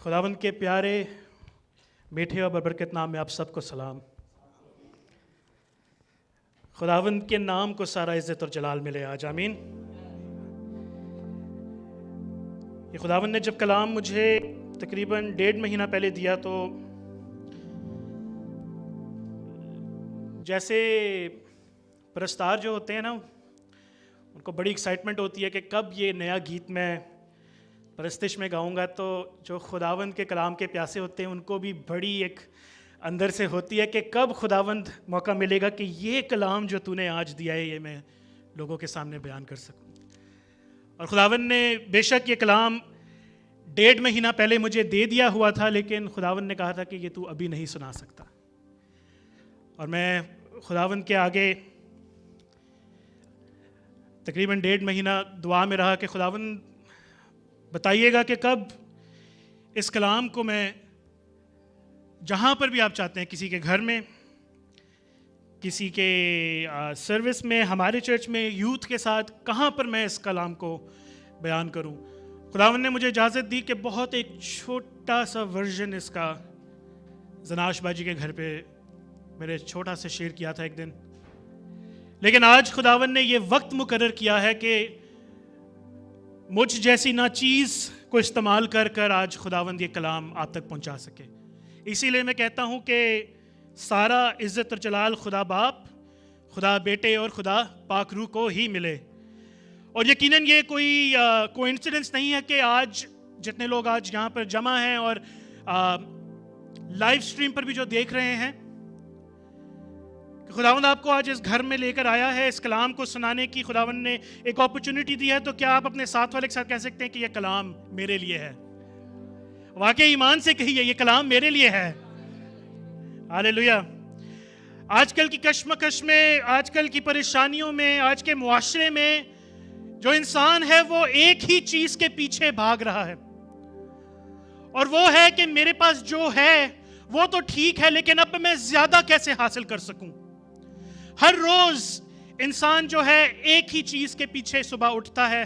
खुदावंद के प्यारे मीठे और बरकत नाम में आप सबको सलाम। खुदावंद के नाम को सारा इज़्ज़त और जलाल मिले आज, आमीन। ये खुदावंद ने जब कलाम मुझे तकरीबन 1.5 महीना पहले दिया तो जैसे परस्तार जो होते हैं ना, उनको बड़ी एक्साइटमेंट होती है कि कब ये नया गीत मैं परस्तिश में गाऊंगा, तो जो खुदावंद के कलाम के प्यासे होते हैं उनको भी बड़ी एक अंदर से होती है कि कब खुदावंद मौका मिलेगा कि ये कलाम जो तूने आज दिया है ये मैं लोगों के सामने बयान कर सकूं। और खुदावंद ने बेशक ये कलाम 1.5 महीना पहले मुझे दे दिया हुआ था, लेकिन खुदावंद ने कहा था कि ये तू अभी नहीं सुना सकता। और मैं खुदावंद के आगे तकरीबन 1.5 महीना दुआ में रहा कि खुदावंद बताइएगा कि कब इस कलाम को मैं जहाँ पर भी आप चाहते हैं, किसी के घर में, किसी के सर्विस में, हमारे चर्च में, यूथ के साथ, कहाँ पर मैं इस कलाम को बयान करूँ। खुदावंद ने मुझे इजाज़त दी कि बहुत एक छोटा सा वर्जन इसका जनाश बाजी के घर पे मेरे छोटा सा शेयर किया था एक दिन, लेकिन आज खुदावंद ने ये वक्त मुकर्रर किया है कि मुझ जैसी ना चीज़ को इस्तेमाल कर कर आज खुदावंद ये कलाम आप तक पहुंचा सके। इसीलिए मैं कहता हूं कि सारा इज़्ज़त और जलाल खुदा बाप, खुदा बेटे और खुदा पाक रूह को ही मिले। और यकीनन ये कोई कोइंसिडेंस नहीं है कि आज जितने लोग आज यहाँ पर जमा हैं और लाइव स्ट्रीम पर भी जो देख रहे हैं, खुदावंद आपको आज इस घर में लेकर आया है इस कलाम को सुनाने की। खुदावंद ने एक अपॉर्चुनिटी दी है, तो क्या आप अपने साथ वाले के साथ कह सकते हैं कि यह कलाम मेरे लिए है? वाकई ईमान से कहिए, ये कलाम मेरे लिए है। हालेलुया। आजकल की कश्मकश में, आजकल की परेशानियों में, आज के मुआशरे में जो इंसान है वो एक ही चीज के पीछे भाग रहा है, और वो है कि मेरे पास जो है वो तो ठीक है, लेकिन अब मैं ज्यादा कैसे हासिल कर सकूं। हर रोज इंसान जो है एक ही चीज के पीछे सुबह उठता है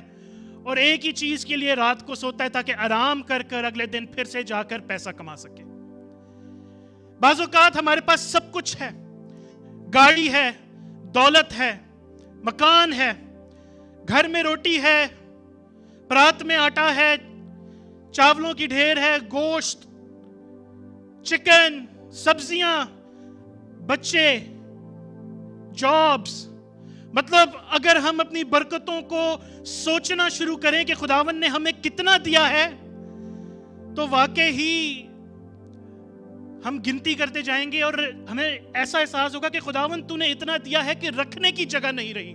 और एक ही चीज के लिए रात को सोता है, ताकि आराम कर कर अगले दिन फिर से जाकर पैसा कमा सके। बाज़ औक़ात हमारे पास सब कुछ है, गाड़ी है, दौलत है, मकान है, घर में रोटी है, परात में आटा है, चावलों की ढेर है, गोश्त, चिकन, सब्जियां, बच्चे, जॉब्स। मतलब अगर हम अपनी बरकतों को सोचना शुरू करें कि खुदावंद ने हमें कितना दिया है, तो वाकई ही हम गिनती करते जाएंगे और हमें ऐसा एहसास होगा कि खुदावंद तूने इतना दिया है कि रखने की जगह नहीं रही।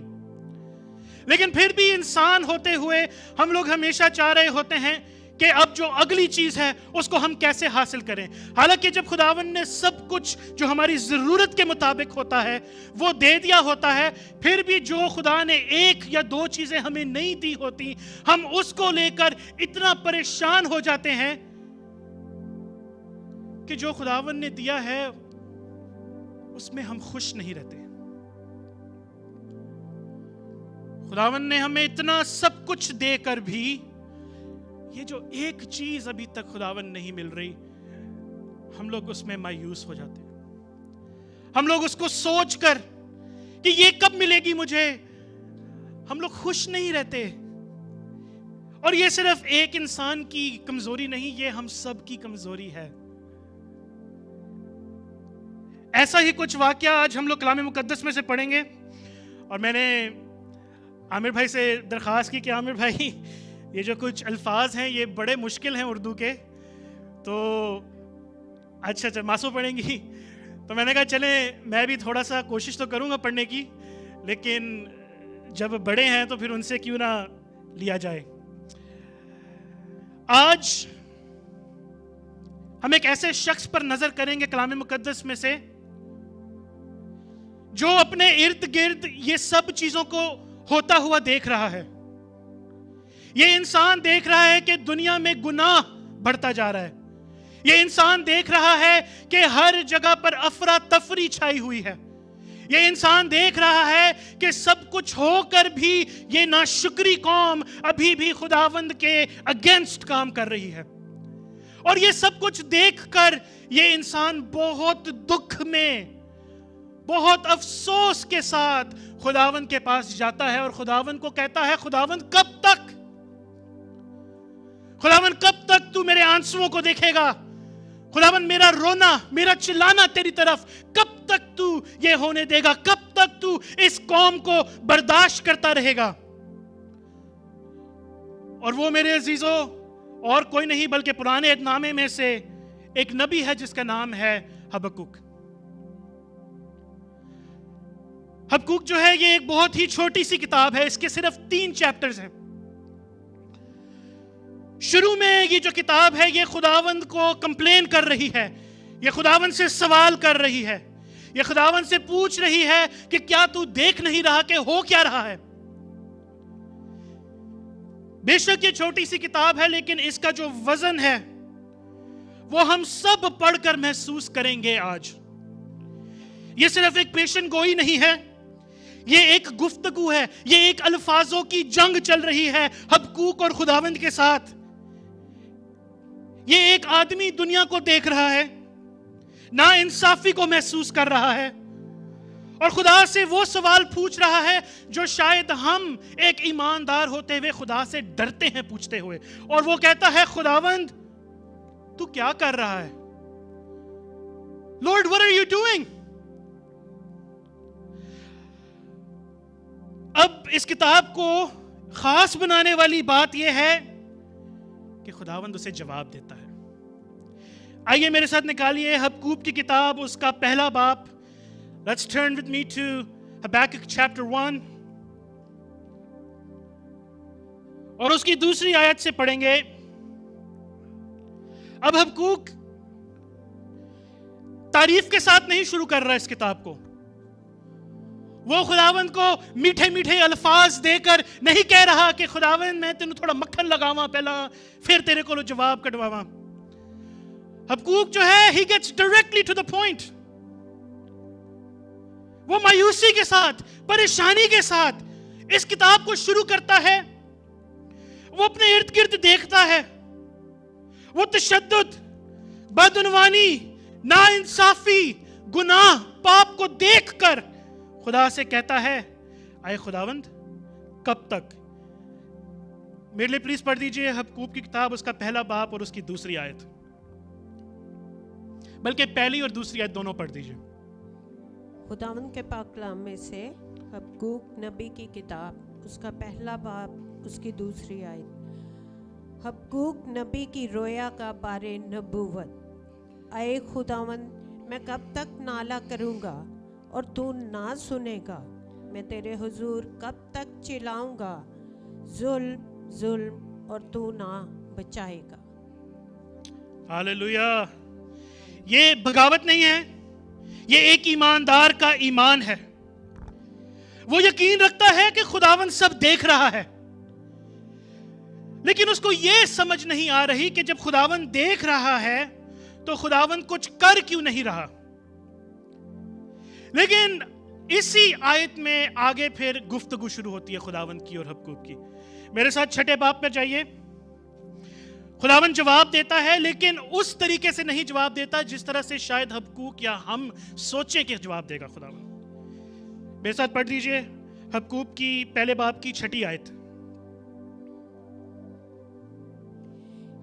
लेकिन फिर भी इंसान होते हुए हम लोग हमेशा चाह रहे होते हैं कि अब जो अगली चीज है उसको हम कैसे हासिल करें। हालांकि जब खुदावंद ने सब कुछ जो हमारी जरूरत के मुताबिक होता है वो दे दिया होता है, फिर भी जो खुदा ने 1 या 2 चीजें हमें नहीं दी होती, हम उसको लेकर इतना परेशान हो जाते हैं कि जो खुदावंद ने दिया है उसमें हम खुश नहीं रहते। खुदावंद ने हमें इतना सब कुछ देकर भी ये जो एक चीज अभी तक खुदावंद नहीं मिल रही, हम लोग उसमें मायूस हो जाते हैं। हम लोग उसको सोचकर कि ये कब मिलेगी मुझे, हम लोग खुश नहीं रहते। और ये सिर्फ एक इंसान की कमजोरी नहीं, ये हम सब की कमजोरी है। ऐसा ही कुछ वाकया आज हम लोग कलाम मुकद्दस में से पढ़ेंगे। और मैंने आमिर भाई से दरख्वास्त की कि आमिर भाई ये जो कुछ अल्फाज हैं ये बड़े मुश्किल हैं उर्दू के, तो अच्छा मासूम पढ़ेंगी। तो मैंने कहा चले मैं भी थोड़ा सा कोशिश तो करूँगा पढ़ने की, लेकिन जब बड़े हैं तो फिर उनसे क्यों ना लिया जाए। आज हम एक ऐसे शख्स पर नजर करेंगे कलाम मुकद्दस में से जो अपने इर्द गिर्द ये सब चीजों को होता हुआ देख रहा है। ये इंसान देख रहा है कि दुनिया में गुनाह बढ़ता जा रहा है। ये इंसान देख रहा है कि हर जगह पर अफरा तफरी छाई हुई है। ये इंसान देख रहा है कि सब कुछ होकर भी ये नाशुक्री कौम अभी भी खुदावंद के अगेंस्ट काम कर रही है। اور یہ سب کچھ دیکھ کر یہ انسان بہت دکھ میں، بہت افسوس کے ساتھ خداوند کے پاس جاتا ہے اور خداوند کو کہتا ہے خداوند کب تک؟ خداوند کب تک تو میرے آنسوؤں کو دیکھے گا؟ خداوند میرا رونا، میرا چلانا تیری طرف کب تک تو یہ ہونے دے گا؟ کب تک تو اس قوم کو برداشت کرتا رہے گا؟ اور وہ میرے عزیزوں اور کوئی نہیں بلکہ پرانے عہد نامے میں سے ایک نبی ہے جس کا نام ہے حبقوق۔ حبقوق جو ہے یہ ایک بہت ہی چھوٹی سی کتاب ہے، اس کے صرف 3 چیپٹرز ہیں۔ شروع میں یہ جو کتاب ہے یہ خداوند کو کمپلین کر رہی ہے، یہ خداوند سے سوال کر رہی ہے، یہ خداوند سے پوچھ رہی ہے کہ کیا تو دیکھ نہیں رہا کہ ہو کیا رہا ہے؟ بے شک یہ چھوٹی سی کتاب ہے لیکن اس کا جو وزن ہے وہ ہم سب پڑھ کر محسوس کریں گے آج۔ یہ صرف ایک پیشن گوئی نہیں ہے، یہ ایک گفتگو ہے، یہ ایک الفاظوں کی جنگ چل رہی ہے حبقوق اور خداوند کے ساتھ۔ یہ ایک آدمی دنیا کو دیکھ رہا ہے، نا انصافی کو محسوس کر رہا ہے اور خدا سے وہ سوال پوچھ رہا ہے جو شاید ہم ایک ایماندار ہوتے ہوئے خدا سے ڈرتے ہیں پوچھتے ہوئے، اور وہ کہتا ہے خداوند تو کیا کر رہا ہے؟ Lord, what are you doing? اب اس کتاب کو خاص بنانے والی بات یہ ہے کہ خداوند اسے جواب دیتا ہے۔ آئیے میرے ساتھ نکالیے حبقوق کی کتاب اس کا پہلا باب۔ Let's turn with me to Habakkuk chapter 1 اور اس کی دوسری آیت سے پڑھیں گے۔ اب حبقوق تعریف کے ساتھ نہیں شروع کر رہا اس کتاب کو، وہ خداوند کو میٹھے میٹھے الفاظ دے کر نہیں کہہ رہا کہ خداوند میں تینوں تھوڑا مکھن لگاواں پہلا پھر تیرے کو جواب کٹواواں۔ حبقوق جو ہے he gets directly to the point، وہ مایوسی کے ساتھ، پریشانی کے ساتھ اس کتاب کو شروع کرتا ہے۔ وہ اپنے ارد گرد دیکھتا ہے، وہ تشدد، بدعنوانی، ناانصافی، گناہ، پاپ کو دیکھ کر خدا سے کہتا ہے اے خداوند کب تک؟ میرے لیے پلیز پڑھ دیجئے حبقوق کی کتاب اس کا پہلا باب اور اس کی دوسری آیت، بلکہ پہلی اور دوسری آیت دونوں پڑھ دیجئے۔ خداوند کے پاک کلام میں سے حبقوق نبی کی کتاب اس کا پہلا باب اس کی دوسری آیت۔ حبقوق نبی کی رویا کا بارِ نبوت۔ اے خداوند میں کب تک نالہ کروں گا اور تو نہ سنے گا؟ میں تیرے حضور کب تک چلاؤں گا؟ ظلم ظلم اور تو نہ بچائے گا۔ ہاللویا! یہ بغاوت نہیں ہے، یہ ایک ایماندار کا ایمان ہے۔ وہ یقین رکھتا ہے کہ خداوند سب دیکھ رہا ہے، لیکن اس کو یہ سمجھ نہیں آ رہی کہ جب خداوند دیکھ رہا ہے تو خداوند کچھ کر کیوں نہیں رہا۔ لیکن اسی آیت میں آگے پھر گفتگو شروع ہوتی ہے خداوند کی اور حبقوق کی۔ میرے ساتھ چھٹے باب پہ جائیے۔ خداوند جواب دیتا ہے لیکن اس طریقے سے نہیں جواب دیتا جس طرح سے شاید حبقوق یا ہم سوچیں کہ جواب دے گا خداوند۔ میرے ساتھ پڑھ دیجئے حبقوق کی پہلے باب کی 6 آیت۔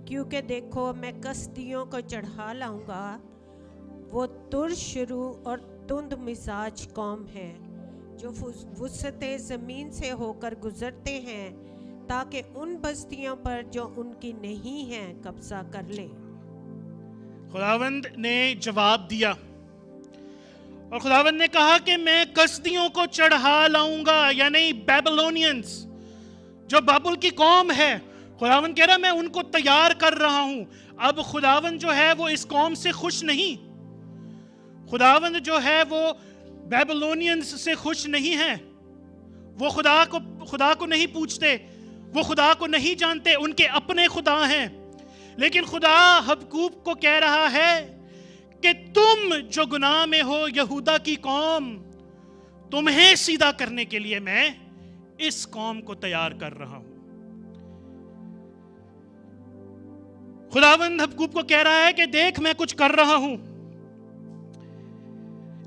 کیونکہ دیکھو میں کسدیوں کو چڑھا لاؤں گا، وہ ترش روح اور تند مزاج قوم ہے جو وسط زمین سے ہو کر گزرتے ہیں تاکہ ان بستیوں پر جو ان کی نہیں ہیں قبضہ کر لیں۔ خداوند نے جواب دیا اور خداوند نے کہا کہ میں کسدیوں کو چڑھا لاؤں گا، یعنی بیبلونینز جو بابل کی قوم ہے، خداوند کہہ رہا میں ان کو تیار کر رہا ہوں۔ اب خداوند جو ہے وہ اس قوم سے خوش نہیں، خداوند جو ہے وہ بیبلونینز سے خوش نہیں ہے۔ وہ خدا کو نہیں پوچھتے، وہ خدا کو نہیں جانتے، ان کے اپنے خدا ہیں۔ لیکن خدا حبقوق کو کہہ رہا ہے کہ تم جو گناہ میں ہو، یہودا کی قوم، تمہیں سیدھا کرنے کے لیے میں اس قوم کو تیار کر رہا ہوں۔ खुदावंद हबकूक को कह रहा है कि देख मैं कुछ कर रहा हूं,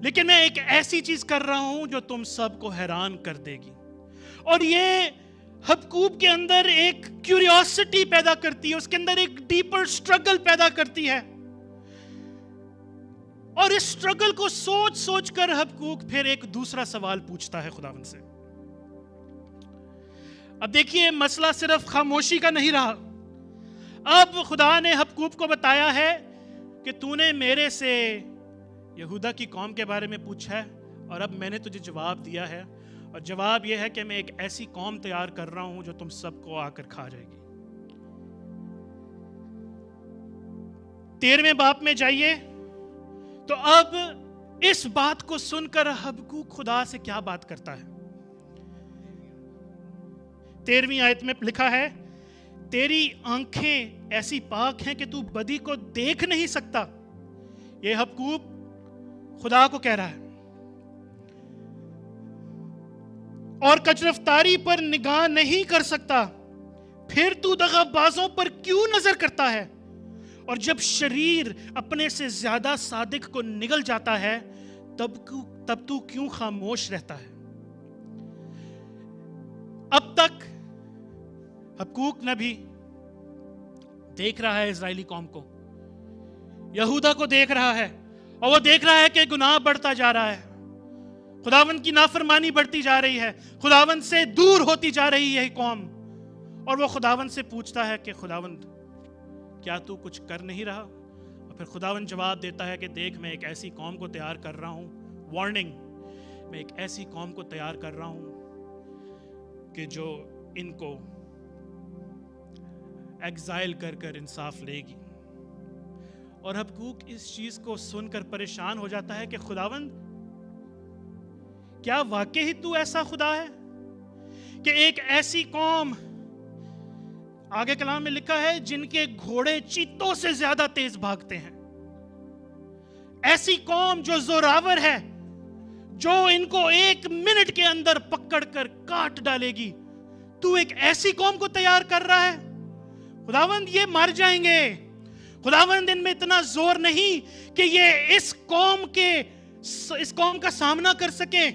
लेकिन मैं एक ऐसी चीज कर रहा हूं जो तुम सबको हैरान कर देगी। और ये हबकूक के अंदर एक क्यूरियोसिटी पैदा करती है, उसके अंदर एक डीपर स्ट्रगल पैदा करती है। और इस स्ट्रगल को सोच सोच कर हबकूक फिर एक दूसरा सवाल पूछता है खुदावंद से। अब देखिए, मसला सिर्फ खामोशी का नहीं रहा। अब खुदा ने हबकूक को बताया है कि तूने मेरे से यहूदा की कौम के बारे में पूछा है, और अब मैंने तुझे जवाब दिया है, और जवाब यह है कि मैं एक ऐसी कौम तैयार कर रहा हूं जो तुम सबको आकर खा जाएगी। 13वें बाब में जाइए, तो अब इस बात को सुनकर हबकूक खुदा से क्या बात करता है। 13वीं आयत में लिखा है, तेरी आंखें ऐसी पाक हैं कि तू बदी को देख नहीं सकता। ये हबकूक खुदा को कह रहा है। और कचरफ्तारी पर निगाह नहीं कर सकता, फिर तू दगाबाजों पर क्यों नजर करता है? और जब शरीर अपने से ज्यादा सादिक को निगल जाता है, तब तू क्यों खामोश रहता है? अब तक हबकूक नबी देख रहा है इजरायली कौम को, यहूदा को देख रहा है, और वो देख रहा है कि गुनाह बढ़ता जा रहा है, खुदावंद की नाफरमानी बढ़ती जा रही है, खुदावंद से दूर होती जा रही है कौम। और वो खुदावंद से पूछता है कि खुदावंद क्या तू कुछ कर नहीं रहा? और फिर खुदावंद जवाब देता है कि देख मैं एक ऐसी कौम को तैयार कर रहा हूं, वार्निंग, मैं एक ऐसी कौम को तैयार कर रहा हूं कि जो इनको एग्जाइल कर कर इंसाफ लेगी। और हबकूक इस चीज को सुनकर परेशान हो जाता है कि खुदावंद क्या वाकई ही तू ऐसा खुदा है कि एक ऐसी कौम, आगे कलाम में लिखा है, जिनके घोड़े चीतों से ज्यादा तेज भागते हैं, ऐसी कौम जो जोरावर है, जो इनको 1 मिनट के अंदर पकड़ कर काट डालेगी, तू एक ऐसी कौम को तैयार कर रहा है? खुदावंद ये मर जाएंगे, खुदावंद इनमें इतना जोर नहीं कि ये इस कौम का सामना कर सके।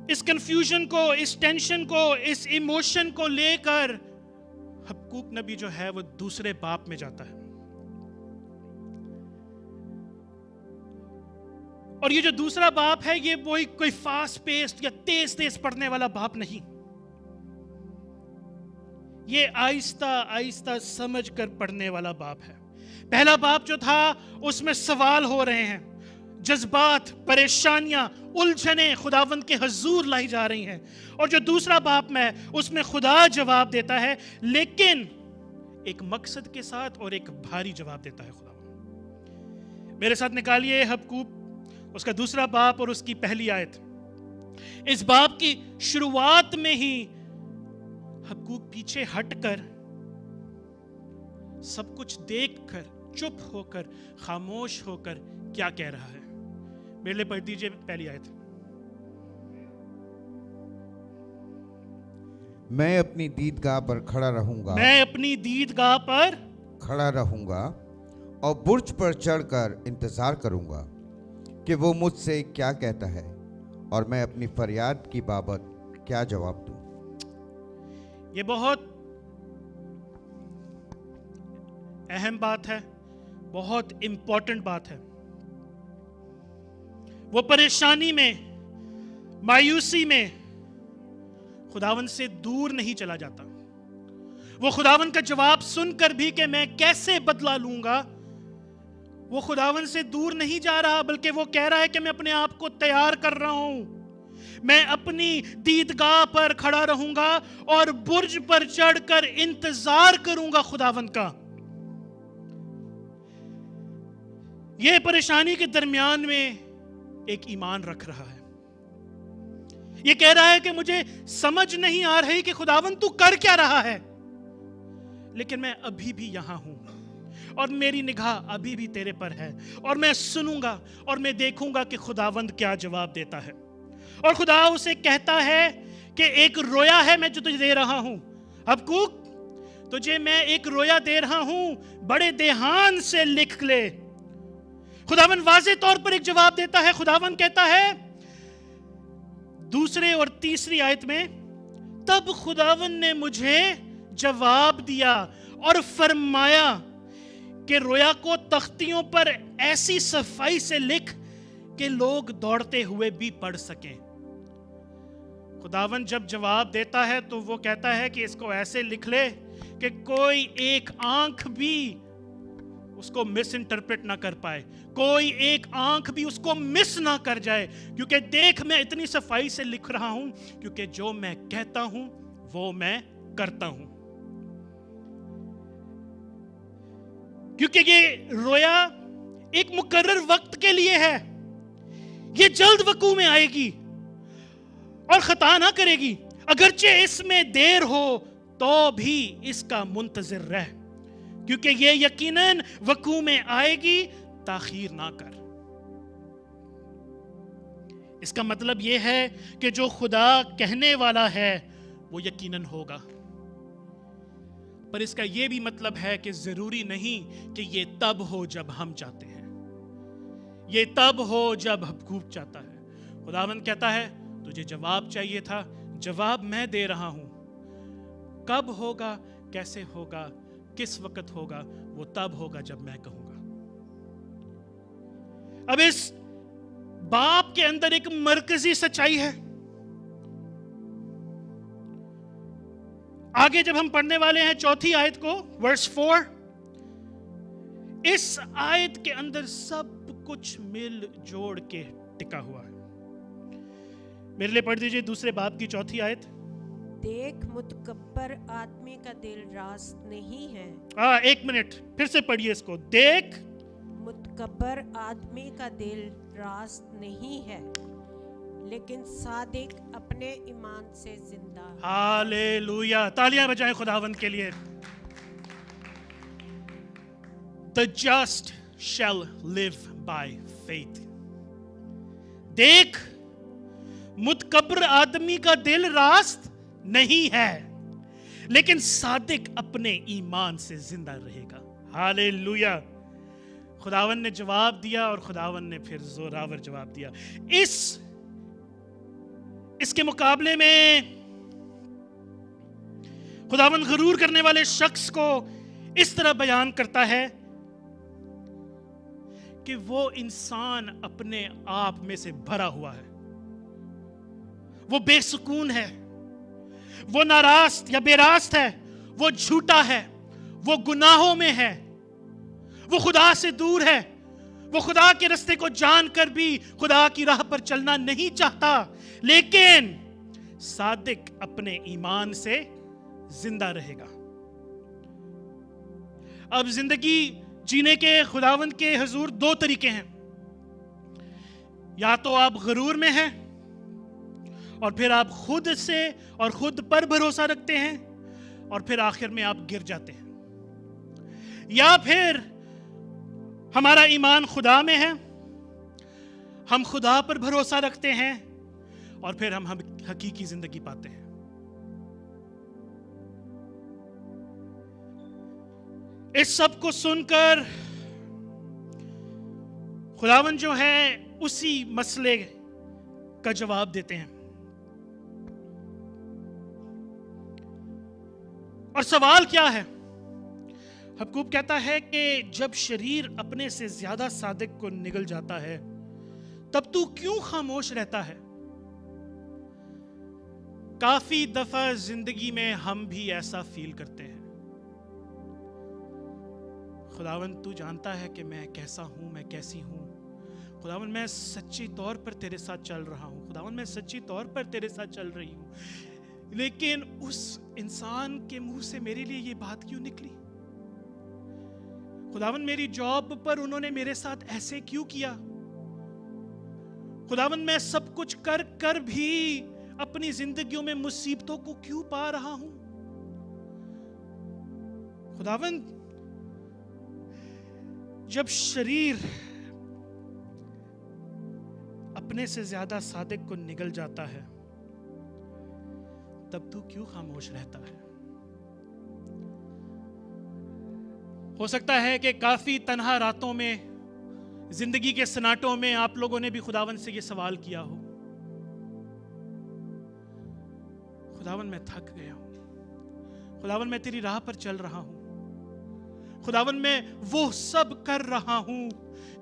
इस कंफ्यूजन को, इस टेंशन को, इस इमोशन को लेकर हबकूक नबी जो है वो दूसरे बाप में जाता है। और ये जो दूसरा बाप है, ये वही कोई फास्ट पेस्ड या तेज तेज पढ़ने वाला बाप नहीं, ये आहिस्ता आहिस्ता समझ कर पढ़ने वाला बाप है। पहला बाप जो था उसमें सवाल हो रहे हैं, जज्बात, परेशानियां, उलझने खुदावंद के हजूर लाई जा रही हैं। और जो दूसरा बाप में, उसमें खुदा जवाब देता है, लेकिन एक मकसद के साथ और एक भारी जवाब देता है खुदा। मेरे साथ निकालिए हबकूक, उसका दूसरा बाप और उसकी पहली आयत। इस बाप की शुरुआत में ही हबकूक पीछे हटकर, सब कुछ देखकर, चुप होकर, खामोश होकर क्या कह रहा है। मेरे लिए पढ़ दीजिए पहली आयत। मैं अपनी दीदगाह पर खड़ा रहूंगा, मैं अपनी दीदगाह पर खड़ा रहूंगा और बुर्ज पर चढ़कर इंतजार करूंगा कि वो मुझसे क्या कहता है और मैं अपनी फरियाद की बाबत क्या जवाब दूं। ये बहुत अहम बात है, बहुत इंपॉर्टेंट बात है। वो परेशानी में, मायूसी में खुदावंद से दूर नहीं चला जाता। वो खुदावंद का जवाब सुनकर भी कि मैं कैसे बदला लूंगा, वो खुदावंद से दूर नहीं जा रहा, बल्कि वो कह रहा है कि मैं अपने आप को तैयार कर रहा हूं, मैं अपनी दीदगाह पर खड़ा रहूंगा और बुर्ज पर चढ़कर इंतजार करूंगा खुदावंद का। ये परेशानी के दरमियान में एक ईमान रख रहा है। ये कह रहा है कि मुझे समझ नहीं आ रही कि खुदावंद तू कर क्या रहा है, लेकिन मैं अभी भी यहां हूं और मेरी निगाह अभी भी तेरे पर है, और मैं सुनूंगा और मैं देखूंगा कि खुदावंद क्या जवाब देता है। और खुदा उसे कहता है کہ ایک رویا ہے میں جو تجھے دے رہا ہوں حبقوق، تجھے میں ایک رویا دے رہا ہوں، بڑے دھیان سے لکھ لے۔ خداوند واضح طور پر ایک جواب دیتا ہے۔ خداوند کہتا ہے دوسرے اور تیسری آیت میں، تب خداوند نے مجھے جواب دیا اور فرمایا کہ رویا کو تختیوں پر ایسی صفائی سے لکھ کہ لوگ دوڑتے ہوئے بھی پڑھ سکیں۔ خداوند جب جواب دیتا ہے تو وہ کہتا ہے کہ اس کو ایسے لکھ لے کہ کوئی ایک آنکھ بھی اس کو مس انٹرپریٹ نہ کر پائے، کوئی ایک آنکھ بھی اس کو مس نہ کر جائے، کیونکہ دیکھ میں اتنی صفائی سے لکھ رہا ہوں، کیونکہ جو میں کہتا ہوں وہ میں کرتا ہوں۔ کیونکہ یہ رویا ایک مقرر وقت کے لیے ہے، یہ جلد وقوع میں آئے گی اور خطا نہ کرے گی، اگرچہ اس میں دیر ہو تو بھی اس کا منتظر رہ، کیونکہ یہ یقیناً وقوع میں آئے گی، تاخیر نہ کر۔ اس کا مطلب یہ ہے کہ جو خدا کہنے والا ہے وہ یقیناً ہوگا، پر اس کا یہ بھی مطلب ہے کہ ضروری نہیں کہ یہ تب ہو جب ہم چاہتے ہیں، یہ تب ہو جب حبقوق چاہتا ہے۔ خداوند کہتا ہے تجھے جواب چاہیے تھا، جواب میں دے رہا ہوں، کب ہوگا، کیسے ہوگا، کس وقت ہوگا، وہ تب ہوگا جب میں کہوں گا۔ اب اس باپ کے اندر ایک مرکزی سچائی ہے۔ آگے جب ہم پڑھنے والے ہیں چوتھی آیت کو، ورس 4، اس آیت کے اندر سب کچھ مل جوڑ کے ٹکا ہوا ہے۔ میرے لیے پڑھ دیجئے دوسرے باب کی چوتھی آیت۔ دیکھ متکبر آدمی کا دل راست نہیں ہے۔ ایک منٹ پھر سے پڑھیے اس کو۔ دیکھ متکبر آدمی کا دل راست نہیں ہے، لیکن صادق اپنے ایمان سے زندہ ہے۔ ہاللویا، تالیاں بجائیں خداوند کے لیے۔ The just shall live by faith۔ دیکھ متکبر آدمی کا دل راست نہیں ہے، لیکن صادق اپنے ایمان سے زندہ رہے گا۔ ہاللویا۔ خداوند نے جواب دیا اور خداوند نے پھر زوراور جواب دیا۔ اس کے مقابلے میں خداوند غرور کرنے والے شخص کو اس طرح بیان کرتا ہے کہ وہ انسان اپنے آپ میں سے بھرا ہوا ہے، وہ بے سکون ہے، وہ ناراست یا بے راست ہے، وہ جھوٹا ہے، وہ گناہوں میں ہے، وہ خدا سے دور ہے، وہ خدا کے رستے کو جان کر بھی خدا کی راہ پر چلنا نہیں چاہتا، لیکن صادق اپنے ایمان سے زندہ رہے گا۔ اب زندگی جینے کے خداوند کے حضور دو طریقے ہیں، یا تو آپ غرور میں ہیں اور پھر آپ خود سے اور خود پر بھروسہ رکھتے ہیں اور پھر آخر میں آپ گر جاتے ہیں، یا پھر ہمارا ایمان خدا میں ہے، ہم خدا پر بھروسہ رکھتے ہیں اور پھر ہم حقیقی زندگی پاتے ہیں۔ اس سب کو سن کر خداوند جو ہے اسی مسئلے کا جواب دیتے ہیں، اور سوال کیا ہے؟ حبقوق کہتا ہے کہ جب شریر اپنے سے زیادہ صادق کو نگل جاتا ہے تب تو کیوں خاموش رہتا ہے؟ کافی دفعہ زندگی میں ہم بھی ایسا فیل کرتے ہیں، خداوند تو جانتا ہے کہ میں کیسا ہوں، میں کیسی ہوں، خداوند میں سچی طور پر تیرے ساتھ چل رہا ہوں، خداوند میں سچی طور پر تیرے ساتھ چل رہی ہوں، لیکن اس انسان کے منہ سے میرے لیے یہ بات کیوں نکلی؟ خداوند میری جاب پر انہوں نے میرے ساتھ ایسے کیوں کیا؟ خداوند میں سب کچھ کر کر بھی اپنی زندگیوں میں مصیبتوں کو کیوں پا رہا ہوں؟ خداوند جب شریر اپنے سے زیادہ صادق کو نگل جاتا ہے तब तू क्यों खामोश रहता है? हो सकता है कि काफी तन्हा रातों में, जिंदगी के सन्नाटों में आप लोगों ने भी खुदावन से ये सवाल किया हो, खुदावन मैं थक गया हूं, खुदावन मैं तेरी राह पर चल रहा हूं, खुदावन मैं वो सब कर रहा हूं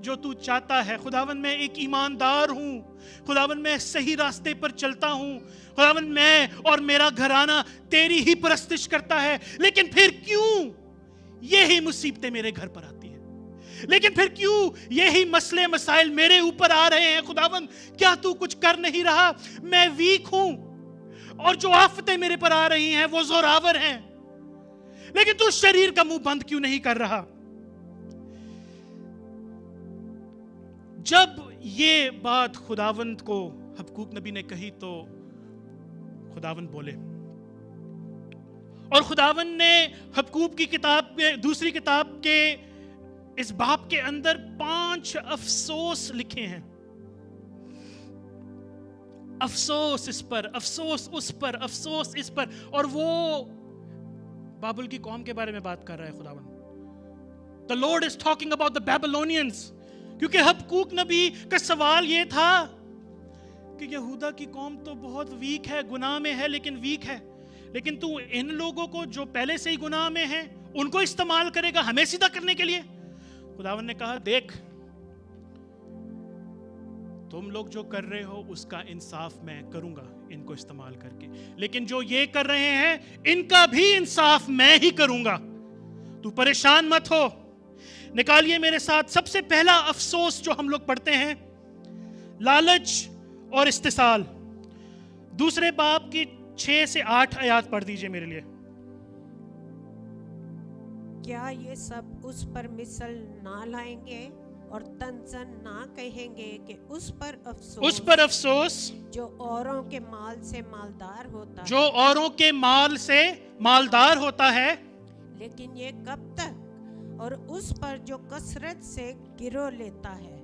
जो तू चाहता है, खुदावन मैं एक ईमानदार हूं, खुदावन मैं सही रास्ते पर चलता हूं, खुदावन मैं और मेरा घराना तेरी ही परस्तिश करता है, लेकिन फिर क्यों यही मुसीबतें मेरे घर पर आती हैं? लेकिन फिर क्यों यही मसले मसाइल मेरे ऊपर आ रहे हैं? खुदावन क्या तू कुछ कर नहीं रहा? मैं वीक हूं और जो आफतें मेरे पर आ रही हैं वो जोरावर हैं, लेकिन तू शरीर का मुंह बंद क्यों नहीं कर रहा? जब ये बात खुदावंद को हबक्कूक नबी ने कही तो खुदावंद बोले, और खुदावंद ने हबक्कूक की किताब के दूसरी किताब के इस बाब के अंदर 5 अफसोस लिखे हैं। अफसोस इस पर, अफसोस उस पर, अफसोस इस पर, और वो बाबुल की कौम के बारे में बात कर रहा है खुदावंद। The Lord is talking about the Babylonians, क्योंकि हबक्कूक नबी का सवाल ये था कि यहूदा की कौम तो बहुत वीक है, गुनाह में है, लेकिन वीक है, लेकिन तू इन लोगों को जो पहले से ही गुनाह में हैं उनको इस्तेमाल करेगा हमें सीधा करने के लिए? खुदावंद ने कहा, देख तुम लोग जो कर रहे हो उसका इंसाफ मैं करूंगा इनको इस्तेमाल करके, लेकिन जो ये कर रहे हैं इनका भी इंसाफ मैं ही करूंगा। तू परेशान मत हो। निकालिए मेरे साथ सबसे पहला अफसोस जो हम लोग पढ़ते हैं, लालच और इस्तिसाल। दूसरे बाब की 6 से 8 आयत पढ़ दीजिए मेरे लिए। क्या ये सब उस पर मिसल ना लाएंगे और तंजन ना कहेंगे कि उस पर अफसोस जो औरों के माल से मालदार होता है, जो औरों के माल से मालदार होता है, लेकिन ये कब तक? और उस पर जो कसरत से गिरो लेता है,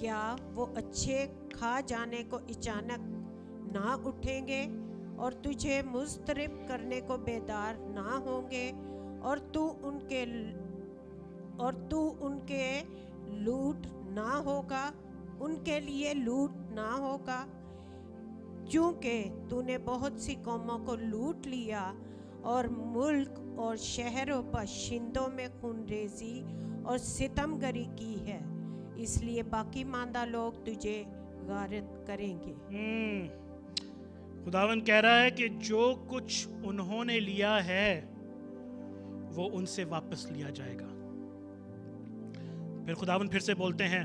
क्या वो अच्छे खा जाने को अचानक ना उठेंगे और तुझे मुस्तरिब करने को बेदार ना होंगे, और तू उनके लूट ना होगा, उनके लिए लूट ना होगा, क्योंकि तूने बहुत सी कौमों को लूट लिया और मुल्क और शहरों पर शिंदों में खूनरेजी और सितमगरी की है, इसलिए बाकी मांदा लोग तुझे गारत करेंगे। खुदावन कह रहा है कि जो कुछ उन्होंने लिया है वो उनसे वापस लिया जाएगा। फिर खुदावन फिर से बोलते हैं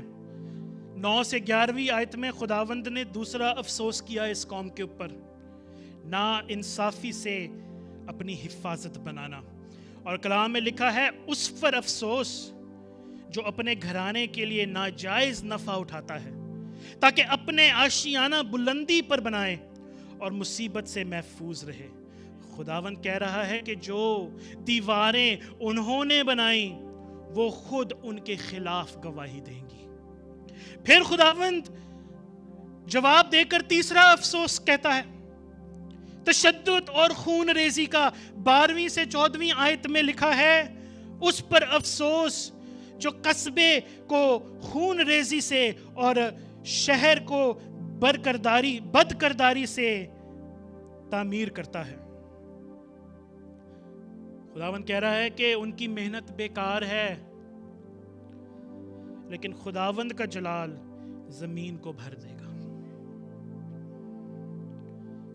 9 से 11वीं आयत में खुदावंद ने दूसरा अफसोस किया इस कौम के ऊपर, ना इंसाफी से अपनी हिफाजत बनाना। और कलाम में लिखा है, उस पर अफसोस जो अपने घराने के लिए नाजायज नफा उठाता है ताकि अपने आशियाना बुलंदी पर बनाए और मुसीबत से महफूज रहे। खुदावंद कह रहा है कि जो दीवारें उन्होंने बनाई वो खुद उनके खिलाफ गवाही देंगी। फिर खुदावंद जवाब देकर तीसरा अफसोस कहता है, तशद्दुद और खून रेजी का 12वीं से 14वीं आयत में लिखा है, उस पर अफसोस जो कस्बे को खून रेजी से और शहर को बदकरदारी से तामीर करता है। खुदावंद कह रहा है कि उनकी मेहनत बेकार है, लेकिन खुदावंद का जलाल जमीन को भर देगा।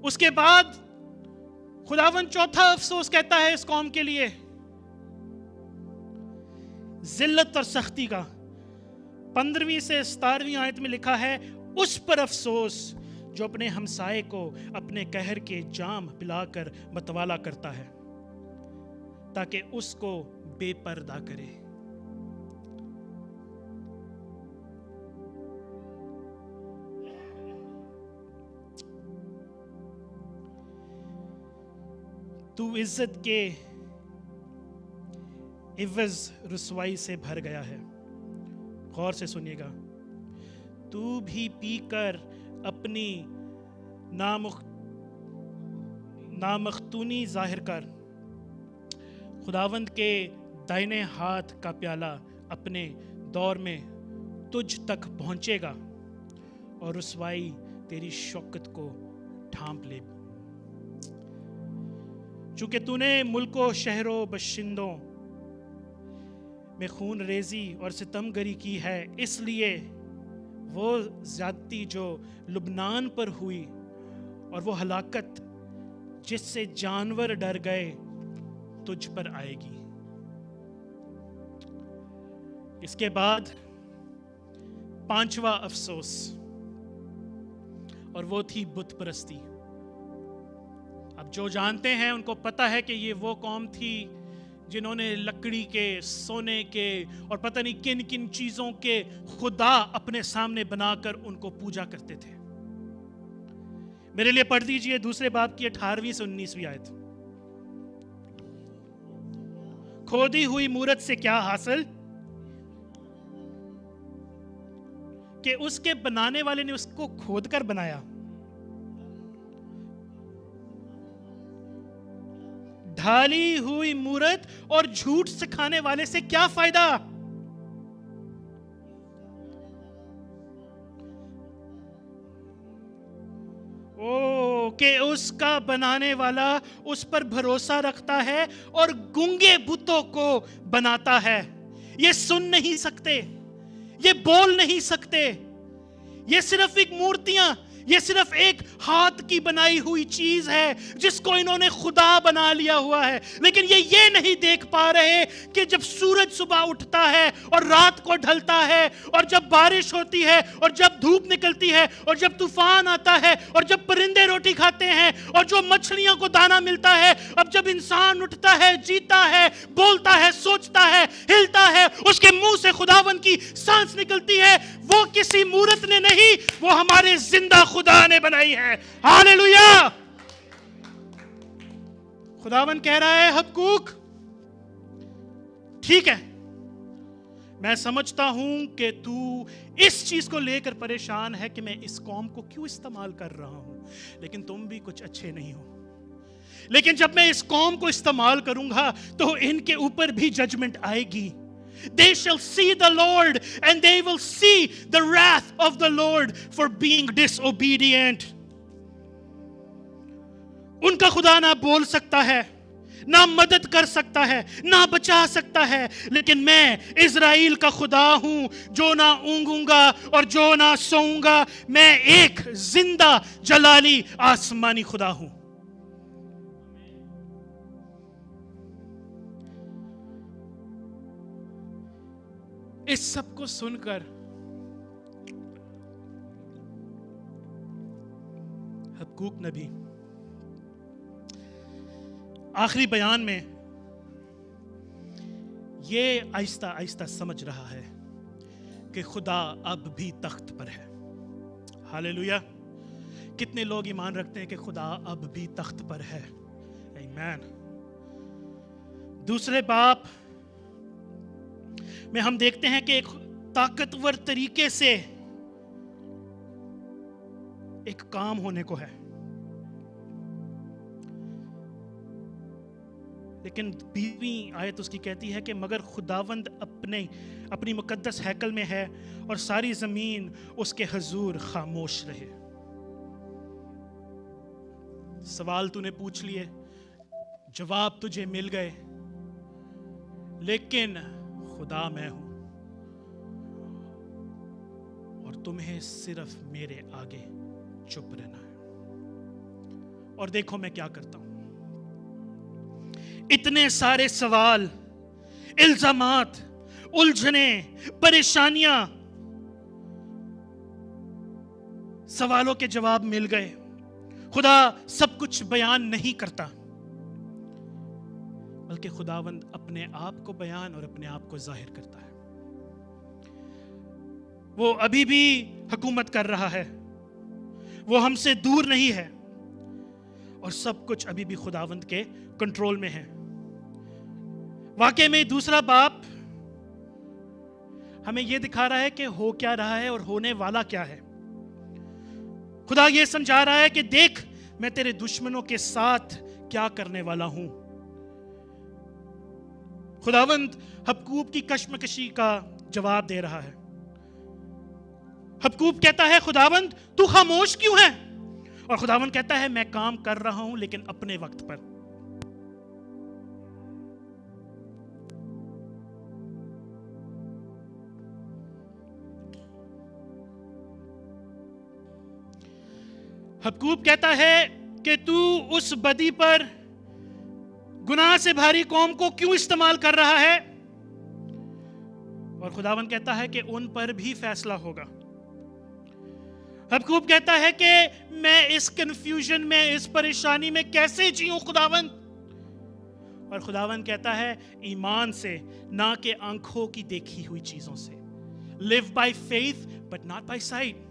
उसके बाद खुदावंद चौथा अफसोस कहता है इस कौम के लिए, जिल्लत और सख्ती का। 15वीं से 17वीं आयत में लिखा है, उस पर अफसोस जो अपने हमसाये को अपने कहर के जाम पिलाकर मतवाला करता है ताकि उसको बेपर्दा करे। तू इज्जत के इवज रुसवाई से भर गया है। गौर से सुनिएगा, तू भी पीकर अपनी नामख्तूनी जाहिर कर, खुदावंद के दाहिने हाथ का प्याला अपने दौर में तुझ तक पहुंचेगा और रुसवाई तेरी शौकत को ढांप ले। चूंकि तूने मुल्को शहरों बशिंदों में खून रेजी और सितमगरी की है, इसलिए वो ज्यादती जो लुबनान पर हुई और वो हलाकत जिससे जानवर डर गए तुझ पर आएगी। इसके बाद पांचवा अफसोस, और वो थी बुत परस्ती। अब जो जानते हैं उनको पता है कि ये वो कौम थी जिन्होंने लकड़ी के, सोने के और पता नहीं किन किन चीजों के खुदा अपने सामने बनाकर उनको पूजा करते थे। मेरे लिए पढ़ दीजिए दूसरे बाब की 18वीं से 19वीं आयत। खोदी हुई मूरत से क्या हासिल कि उसके बनाने वाले ने उसको खोदकर बनाया। ढाली हुई मूरत और झूठ सिखाने वाले से क्या फायदा। कि उसका बनाने वाला उस पर भरोसा रखता है और गूंगे बुतों को बनाता है। ये सुन नहीं सकते, ये बोल नहीं सकते, ये सिर्फ एक मूर्तियां, ये सिर्फ एक हाथ की बनाई हुई चीज है जिसको इन्होंने खुदा बना लिया हुआ है। लेकिन ये नहीं देख पा रहे कि जब सूरज सुबह उठता है और रात को ढलता है, और जब बारिश होती है और जब धूप निकलती है और जब तूफान आता है और जब परिंदे रोटी खाते हैं और जो मछलियों को दाना मिलता है, अब जब इंसान उठता है, जीता है, बोलता है, सोचता है, हिलता है, उसके मुंह से खुदावन की सांस निकलती है, वो किसी मूरत ने नहीं, वो हमारे जिंदा खुदा ने बनाई है। हालेलुया। खुदावन कह रहा है, हबक्कूक ठीक है, मैं समझता हूं कि तू इस चीज को लेकर परेशान है कि मैं इस कौम को क्यों इस्तेमाल कर रहा हूं, लेकिन तुम भी कुछ अच्छे नहीं हो। लेकिन जब मैं इस कौम को इस्तेमाल करूंगा तो इनके ऊपर भी जजमेंट आएगी। They shall see the Lord and they will see the wrath of the Lord for being disobedient. उनका खुदा ना बोल सकता है, ना मदद कर सकता है, ना बचा सकता है, लेकिन मैं इज़राइल का खुदा हूं जो ना ऊंघूंगा और जो ना सोऊंगा। मैं एक जिंदा जलाली आसमानी खुदा हूं। इस सब को सुनकर हबक्कूक नबी आखिरी बयान में ये आहिस्ता आहिस्ता समझ रहा है कि खुदा अब भी तख्त पर है। हालेलुया। कितने लोग ईमान रखते हैं कि खुदा अब भी तख्त पर है? आमीन। दूसरे बाब में हम देखते हैं कि एक ताकतवर तरीके से एक काम होने को है, लेकिन 20वीं आयत उसकी कहती है कि मगर खुदावंद अपनी मुकद्दस हैकल में है और सारी जमीन उसके हुजूर खामोश रहे। सवाल तूने पूछ लिए, जवाब तुझे मिल गए, लेकिन खुदा मैं हूं और तुम्हें सिर्फ मेरे आगे चुप रहना है। और देखो मैं क्या करता हूं। इतने सारे सवाल, इल्जामात, उलझने, परेशानियां, सवालों के जवाब मिल गए। खुदा सब कुछ बयान नहीं करता, बल्कि खुदावंद अपने आप को बयान और अपने आप को जाहिर करता है। वो अभी भी हुकूमत कर रहा है, वो हमसे दूर नहीं है और सब कुछ अभी भी खुदावंद के कंट्रोल में है। वाकई में दूसरा बाप हमें यह दिखा रहा है कि हो क्या रहा है और होने वाला क्या है। खुदा यह समझा रहा है कि देख, मैं तेरे दुश्मनों के साथ کیا کرنے والا ہوں. خداوند حبقوق کی کشمکشی کا جواب دے رہا ہے. حبقوق کہتا ہے خداوند تو خاموش کیوں ہے؟ اور خداوند کہتا ہے میں کام کر رہا ہوں لیکن اپنے وقت پر. حبقوق کہتا ہے کہ تو اس بدی پر گناہ سے بھاری قوم کو کیوں استعمال کر رہا ہے؟ اور خداوند کہتا ہے کہ ان پر بھی فیصلہ ہوگا. حبقوق کہتا ہے کہ میں اس کنفیوژن میں، اس پریشانی میں کیسے جیوں خداوند؟ اور خداوند کہتا ہے ایمان سے، نہ کہ آنکھوں کی دیکھی ہوئی چیزوں سے. Live by faith but not by sight.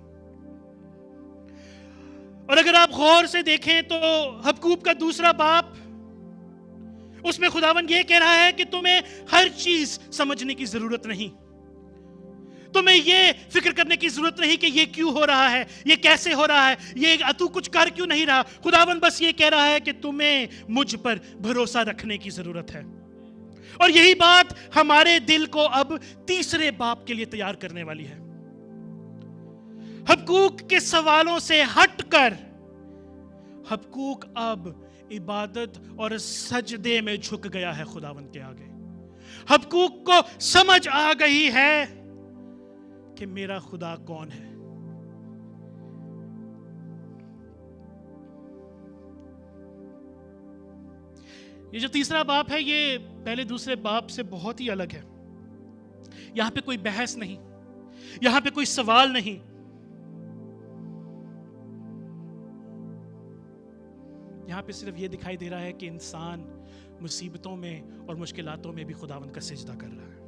اور اگر آپ غور سے دیکھیں تو حبقوق کا دوسرا باب، اس میں خداوند یہ کہہ رہا ہے کہ تمہیں ہر چیز سمجھنے کی ضرورت نہیں، تمہیں یہ فکر کرنے کی ضرورت نہیں کہ یہ کیوں ہو رہا ہے، یہ کیسے ہو رہا ہے، یہ تو کچھ کر کیوں نہیں رہا. خداوند بس یہ کہہ رہا ہے کہ تمہیں مجھ پر بھروسہ رکھنے کی ضرورت ہے. اور یہی بات ہمارے دل کو اب تیسرے باب کے لیے تیار کرنے والی ہے. حبقوق کے سوالوں سے ہٹ کر حبقوق اب عبادت اور سجدے میں جھک گیا ہے خداوند کے آگے. حبقوق کو سمجھ آ گئی ہے کہ میرا خدا کون ہے. یہ جو تیسرا باب ہے یہ پہلے دوسرے باب سے بہت ہی الگ ہے. یہاں پہ کوئی بحث نہیں، یہاں پہ کوئی سوال نہیں. یہاں پہ صرف یہ دکھائی دے رہا ہے کہ انسان مصیبتوں میں اور مشکلاتوں میں بھی خداوند کا سجدہ کر رہا ہے.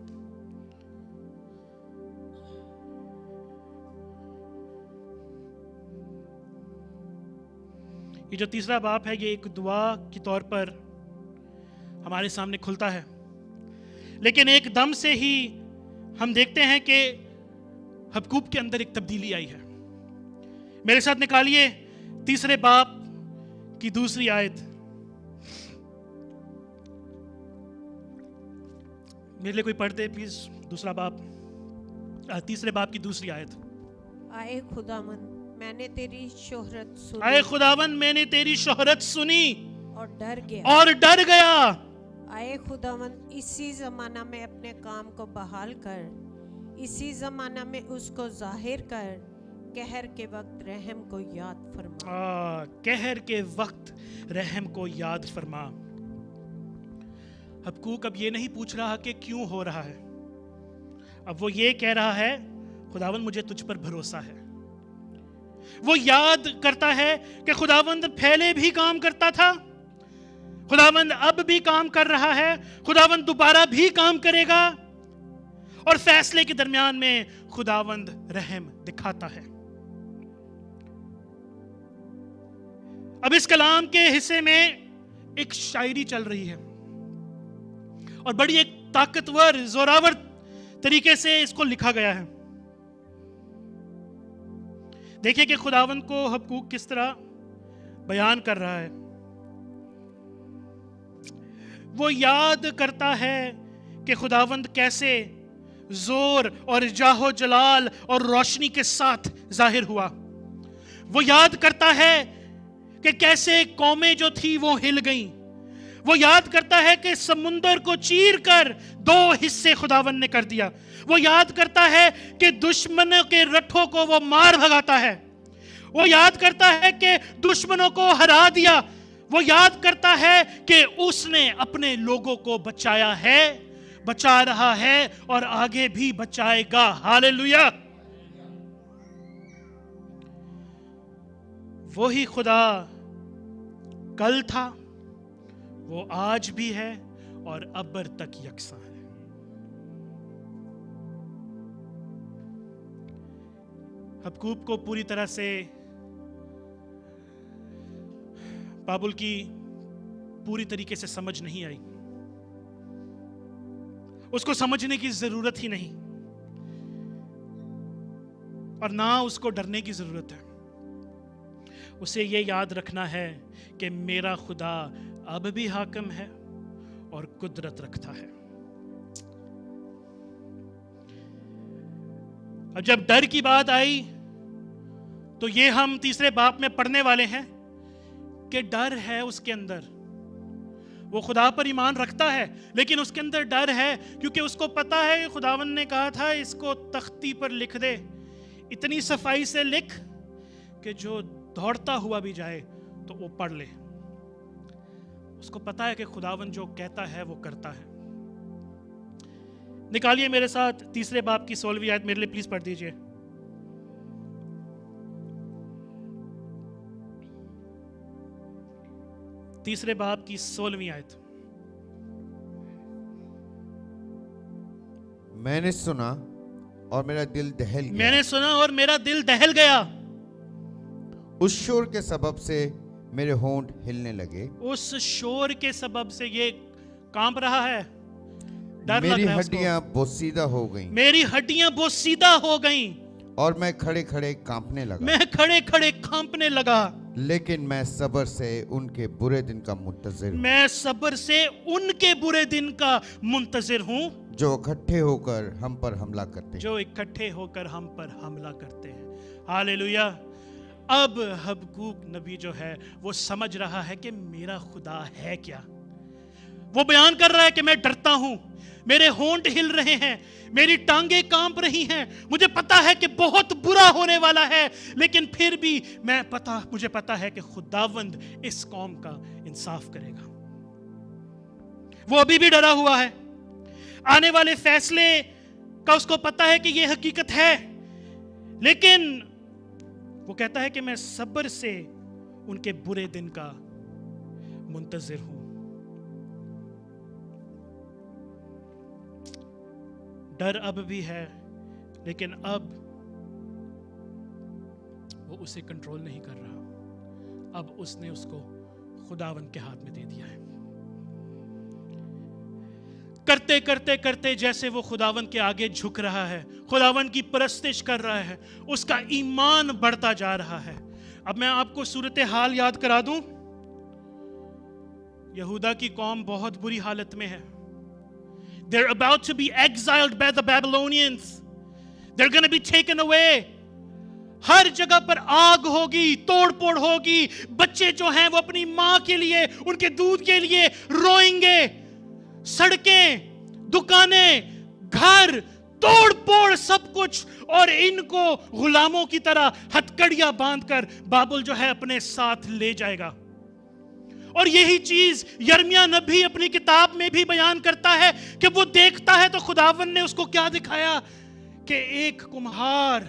یہ جو تیسرا باب ہے یہ ایک دعا کے طور پر ہمارے سامنے کھلتا ہے، لیکن ایک دم سے ہی ہم دیکھتے ہیں کہ حبقوق کے اندر ایک تبدیلی آئی ہے. میرے ساتھ نکالیے تیسرے باب کی دوسری آیت. میرے لیے کوئی پڑھ دے پلیز دوسرا باب، تیسرے باب کی دوسری آیت. آئے خداوند میں نے تیری شہرت سنی، آئے خداوند میں نے تیری شہرت سنی اور ڈر گیا. آئے خداوند اسی زمانہ میں اپنے کام کو بحال کر، اسی زمانہ میں اس کو ظاہر کر. قہر کے وقت رحم کو یاد فرما. قہر کے وقت رحم کو یاد فرما. حبقوق اب یہ نہیں پوچھ رہا کہ کیوں ہو رہا ہے، اب وہ یہ کہہ رہا ہے خداوند مجھے تجھ پر بھروسہ ہے. وہ یاد کرتا ہے کہ خداوند پہلے بھی کام کرتا تھا، خداوند اب بھی کام کر رہا ہے، خداوند دوبارہ بھی کام کرے گا، اور فیصلے کے درمیان میں خداوند رحم دکھاتا ہے. اب اس کلام کے حصے میں ایک شاعری چل رہی ہے اور بڑی ایک طاقتور زوراور طریقے سے اس کو لکھا گیا ہے. دیکھیں کہ خداوند کو حبقوق کس طرح بیان کر رہا ہے. وہ یاد کرتا ہے کہ خداوند کیسے زور اور جاہ و جلال اور روشنی کے ساتھ ظاہر ہوا. وہ یاد کرتا ہے کہ کیسے قومیں جو تھی وہ ہل گئیں. وہ یاد کرتا ہے کہ سمندر کو چیر کر 2 حصے خداوند نے کر دیا. وہ یاد کرتا ہے کہ دشمنوں کے رٹھوں کو وہ مار بھگاتا ہے. وہ یاد کرتا ہے کہ دشمنوں کو ہرا دیا. وہ یاد کرتا ہے کہ اس نے اپنے لوگوں کو بچایا ہے، بچا رہا ہے اور آگے بھی بچائے گا. ہالیلویا. وہی خدا کل تھا، وہ آج بھی ہے اور ابد تک یکساں ہے. حبقوق کو پوری طرح سے بائبل کی پوری طریقے سے سمجھ نہیں آئی. اس کو سمجھنے کی ضرورت ہی نہیں اور نہ اس کو ڈرنے کی ضرورت ہے. اسے یہ یاد رکھنا ہے کہ میرا خدا اب بھی حاکم ہے اور قدرت رکھتا ہے. اب جب ڈر کی بات آئی تو یہ ہم تیسرے باب میں پڑھنے والے ہیں کہ ڈر ہے اس کے اندر. وہ خدا پر ایمان رکھتا ہے لیکن اس کے اندر ڈر ہے کیونکہ اس کو پتا ہے خداوند نے کہا تھا اس کو تختی پر لکھ دے, اتنی صفائی سے لکھ کہ جو دوڑتا ہوا بھی جائے تو وہ پڑھ لے. اس کو پتا ہے کہ خداوند جو کہتا ہے وہ کرتا ہے. نکالیے میرے ساتھ تیسرے باب کی 16ویں آیت میرے لیے پلیز پڑھ دیجئے. تیسرے باب کی 16ویں آیت. میں نے سنا اور میرا دل دہل گیا. میں نے سنا اور میرا دل دہل گیا. اس شور کے سبب سے میرے ہونٹ ہلنے لگے. اس شور کے سبب سے یہ کانپ رہا ہے, ڈر لگ میری رہا ہے اس کو. ہڈیاں بوسیدہ ہو گئیں میری ہڈیاں بوسیدہ ہو گئیں. اور میں کھڑے کھڑے کانپنے لگا. میں کھڑے کھڑے کانپنے لگا. لیکن میں صبر سے ان کے برے دن کا منتظر ہوں. میں صبر سے ان کے برے دن کا منتظر ہوں جو اکٹھے ہو کر ہم پر حملہ کرتے ہیں. جو اکٹھے ہو کر ہم پر حملہ کرتے ہیں. ہاللیلویا. اب حبقوق نبی جو ہے وہ سمجھ رہا ہے کہ میرا خدا ہے کیا. وہ بیان کر رہا ہے کہ میں ڈرتا ہوں, میرے ہونٹ ہل رہے ہیں, میری ٹانگیں کانپ رہی ہیں, مجھے پتا ہے کہ بہت برا ہونے والا ہے, لیکن پھر بھی مجھے پتا ہے کہ خداوند اس قوم کا انصاف کرے گا. وہ ابھی بھی ڈرا ہوا ہے. آنے والے فیصلے کا اس کو پتا ہے کہ یہ حقیقت ہے, لیکن وہ کہتا ہے کہ میں صبر سے ان کے برے دن کا منتظر ہوں. ڈر اب بھی ہے لیکن اب وہ اسے کنٹرول نہیں کر رہا. اب اس نے اس کو خداوند کے ہاتھ میں دے دیا ہے. کرتے کرتے کرتے جیسے وہ خداوند کے آگے جھک رہا ہے, خداوند کی پرستش کر رہا ہے, اس کا ایمان بڑھتا جا رہا ہے. اب میں آپ کو صورتحال یاد کرا دوں. یہودا کی قوم بہت بری حالت میں ہے. They're about to be exiled by the Babylonians. They're going to be taken away. ہر جگہ پر آگ ہوگی, توڑ پوڑ ہوگی. بچے جو ہیں وہ اپنی ماں کے لیے, ان کے دودھ کے لیے روئیں گے. سڑکیں, دکانیں, گھر, توڑ پوڑ سب کچھ, اور ان کو غلاموں کی طرح ہتکڑیاں باندھ کر بابل جو ہے اپنے ساتھ لے جائے گا. اور یہی چیز یرمیہ نبی اپنی کتاب میں بھی بیان کرتا ہے کہ وہ دیکھتا ہے تو خداوند نے اس کو کیا دکھایا کہ ایک کمہار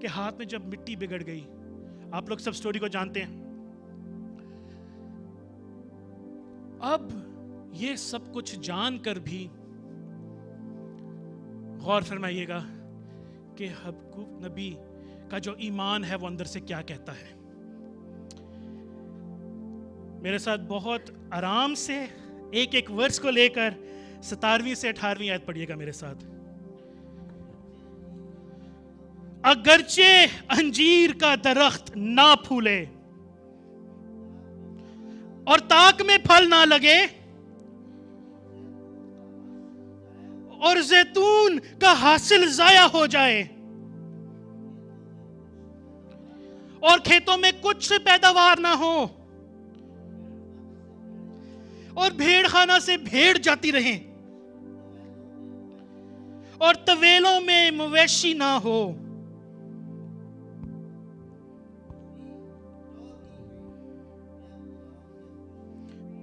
کے ہاتھ میں جب مٹی بگڑ گئی. آپ لوگ سب سٹوری کو جانتے ہیں. اب یہ سب کچھ جان کر بھی غور فرمائیے گا کہ حبقوق نبی کا جو ایمان ہے وہ اندر سے کیا کہتا ہے. میرے ساتھ بہت آرام سے ایک ایک ورس کو لے کر 17ویں سے 18ویں آیت پڑھیے گا میرے ساتھ. اگرچہ انجیر کا درخت نہ پھولے اور تاک میں پھل نہ لگے اور زیتون کا حاصل ضائع ہو جائے اور کھیتوں میں کچھ پیداوار نہ ہو اور بھیڑ خانہ سے بھیڑ جاتی رہیں اور طویلوں میں مویشی نہ ہو,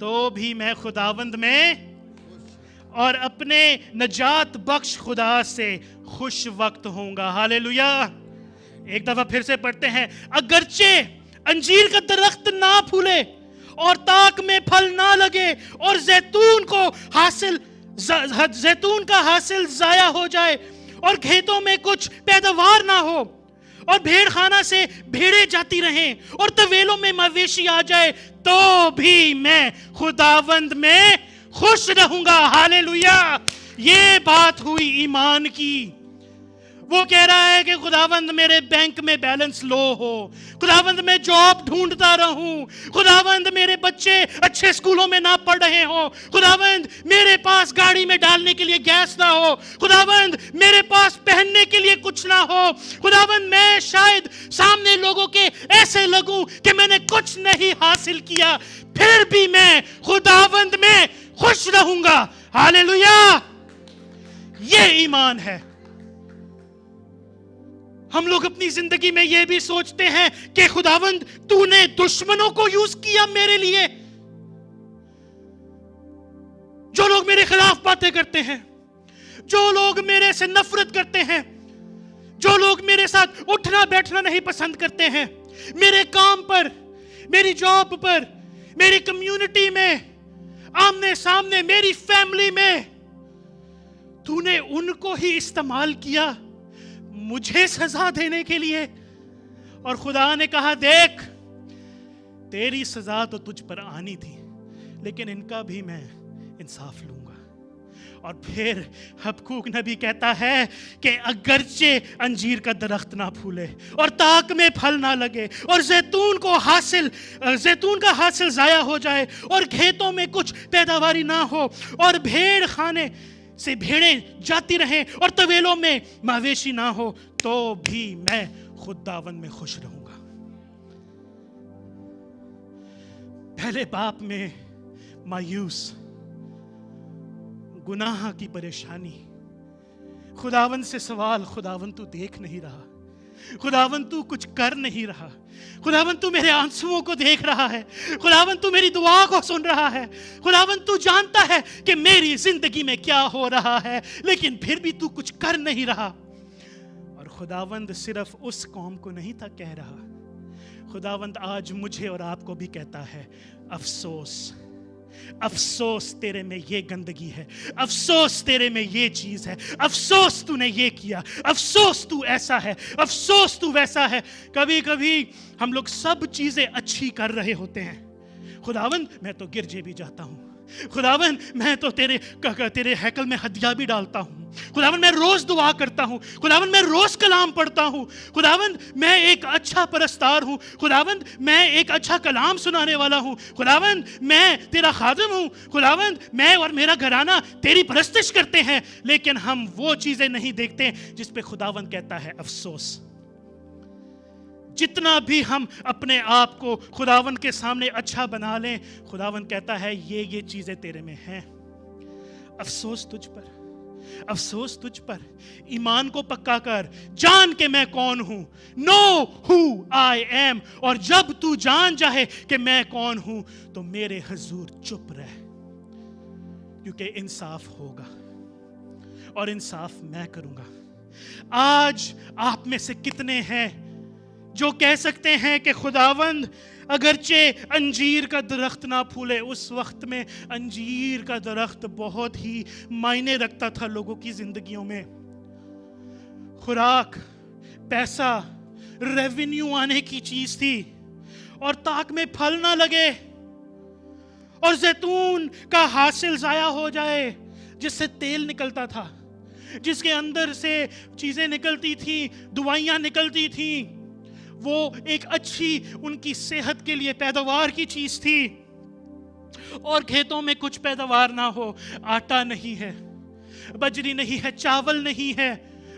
تو بھی میں خداوند میں اور اپنے نجات بخش خدا سے خوش وقت ہوں گا. ہاللیلویا. ایک دفعہ پھر سے پڑھتے ہیں. اگرچہ انجیر کا درخت نہ پھولے اور تاک میں پھل نہ لگے اور زیتون کا حاصل ضائع ہو جائے اور کھیتوں میں کچھ پیداوار نہ ہو اور بھیڑ خانہ سے بھیڑیں جاتی رہیں اور طویلوں میں مویشی آ جائے, تو بھی میں خداوند میں خوش رہوں گا. ہاللیلویا. یہ بات ہوئی ایمان کی. وہ کہہ رہا ہے کہ خداوند میرے بینک میں بیلنس لو ہو, خداوند میں جاب ڈھونڈتا رہوں, خداوند میرے بچے اچھے سکولوں میں نہ پڑھ رہے ہوں, خداوند میرے پاس گاڑی میں ڈالنے کے لیے گیس نہ ہو, خداوند میرے پاس پہننے کے لیے کچھ نہ ہو, خداوند میں شاید سامنے لوگوں کے ایسے لگوں کہ میں نے کچھ نہیں حاصل کیا, پھر بھی میں خداوند میں خوش رہوں گا. ہاللیلویا. یہ ایمان ہے. ہم لوگ اپنی زندگی میں یہ بھی سوچتے ہیں کہ خداوند تو نے دشمنوں کو یوز کیا میرے لیے, جو لوگ میرے خلاف باتیں کرتے ہیں, جو لوگ میرے سے نفرت کرتے ہیں, جو لوگ میرے ساتھ اٹھنا بیٹھنا نہیں پسند کرتے ہیں, میرے کام پر, میری جاب پر, میری کمیونٹی میں, آمنے سامنے میری فیملی میں, تو نے ان کو ہی استعمال کیا مجھے سزا دینے کے لیے. اور خدا نے کہا دیکھ تیری سزا تو تجھ پر آنی تھی, لیکن ان کا بھی میں انصاف لوں گا. اور پھر حبقوق نبی کہتا ہے کہ اگرچہ انجیر کا درخت نہ پھولے اور تاک میں پھل نہ لگے اور زیتون کا حاصل ضائع ہو جائے اور کھیتوں میں کچھ پیداواری نہ ہو اور بھیڑ خانے سے بھیڑیں جاتی رہیں اور طویلوں میں مویشی نہ ہو, تو بھی میں خداوند میں خوش رہوں گا. پہلے باپ میں مایوس, گناہ کی پریشانی, خداوند سے سوال, خداوند تو دیکھ نہیں رہا, خداوند تو کچھ کر نہیں رہا, خداوند تو میرے آنسوؤں کو دیکھ رہا ہے, خداوند تو میری دعا کو سن رہا ہے, خداوند تو جانتا ہے کہ میری زندگی میں کیا ہو رہا ہے, لیکن پھر بھی تو کچھ کر نہیں رہا. اور خداوند صرف اس قوم کو نہیں تھا کہہ رہا, خداوند آج مجھے اور آپ کو بھی کہتا ہے افسوس, افسوس تیرے میں یہ گندگی ہے, افسوس تیرے میں یہ چیز ہے, افسوس تو نے یہ کیا, افسوس تو ایسا ہے, افسوس تو ویسا ہے. کبھی کبھی ہم لوگ سب چیزیں اچھی کر رہے ہوتے ہیں. خداوند میں تو گرجے بھی جاتا ہوں, خداوند میں تو تیرے ہیکل میں ہدیہ بھی ڈالتا ہوں, خداوند میں روز دعا کرتا ہوں, خداوند میں روز کلام پڑھتا ہوں, خداوند میں ایک اچھا پرستار ہوں, خداوند میں ایک اچھا کلام سنانے والا ہوں, خداوند میں تیرا خادم ہوں, خداوند میں اور میرا گھرانہ تیری پرستش کرتے ہیں. لیکن ہم وہ چیزیں نہیں دیکھتے جس پہ خداوند کہتا ہے افسوس. جتنا بھی ہم اپنے آپ کو خداوند کے سامنے اچھا بنا لیں, خداوند کہتا ہے یہ چیزیں تیرے میں ہیں. افسوس تجھ پر, افسوس تجھ پر. ایمان کو پکا کر, جان کہ میں کون ہوں, know who I am, اور جب تو جان جائے کہ میں کون ہوں تو میرے حضور چپ رہ, کیونکہ انصاف ہوگا اور انصاف میں کروں گا. آج آپ میں سے کتنے ہیں جو کہہ سکتے ہیں کہ خداوند اگرچہ انجیر کا درخت نہ پھولے, اس وقت میں انجیر کا درخت بہت ہی معنی رکھتا تھا لوگوں کی زندگیوں میں. خوراک, پیسہ, ریونیو آنے کی چیز تھی, اور تاک میں پھل نہ لگے اور زیتون کا حاصل ضائع ہو جائے جس سے تیل نکلتا تھا, جس کے اندر سے چیزیں نکلتی تھیں, دوائیاں نکلتی تھیں, وہ ایک اچھی ان کی صحت کے لیے پیداوار کی چیز تھی. اور کھیتوں میں کچھ پیداوار نہ ہو, آٹا نہیں ہے, بجری نہیں ہے, چاول نہیں ہے,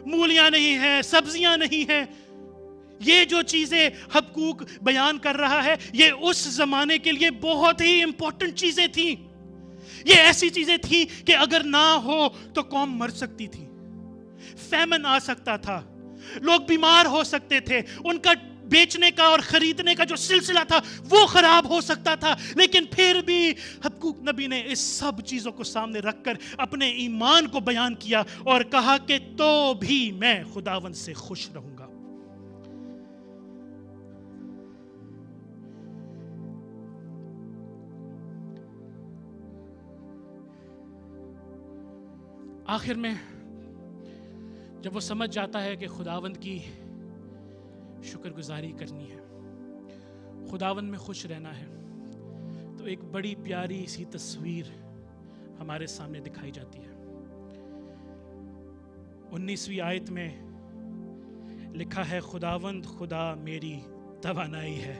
مولیاں نہیں ہے, سبزیاں نہیں ہیں. یہ جو چیزیں حبقوق بیان کر رہا ہے یہ اس زمانے کے لیے بہت ہی امپورٹنٹ چیزیں تھیں. یہ ایسی چیزیں تھیں کہ اگر نہ ہو تو قوم مر سکتی تھی, فیمن آ سکتا تھا, لوگ بیمار ہو سکتے تھے, ان کا بیچنے کا اور خریدنے کا جو سلسلہ تھا وہ خراب ہو سکتا تھا. لیکن پھر بھی حبقوق نبی نے اس سب چیزوں کو سامنے رکھ کر اپنے ایمان کو بیان کیا اور کہا کہ تو بھی میں خداوند سے خوش رہوں گا. آخر میں جب وہ سمجھ جاتا ہے کہ خداوند کی شکر گزاری کرنی ہے, خداوند میں خوش رہنا ہے, تو ایک بڑی پیاری سی تصویر ہمارے سامنے دکھائی جاتی ہے. 19ویں آیت میں लिखा है खुदावंद खुदा मेरी तवानाई है,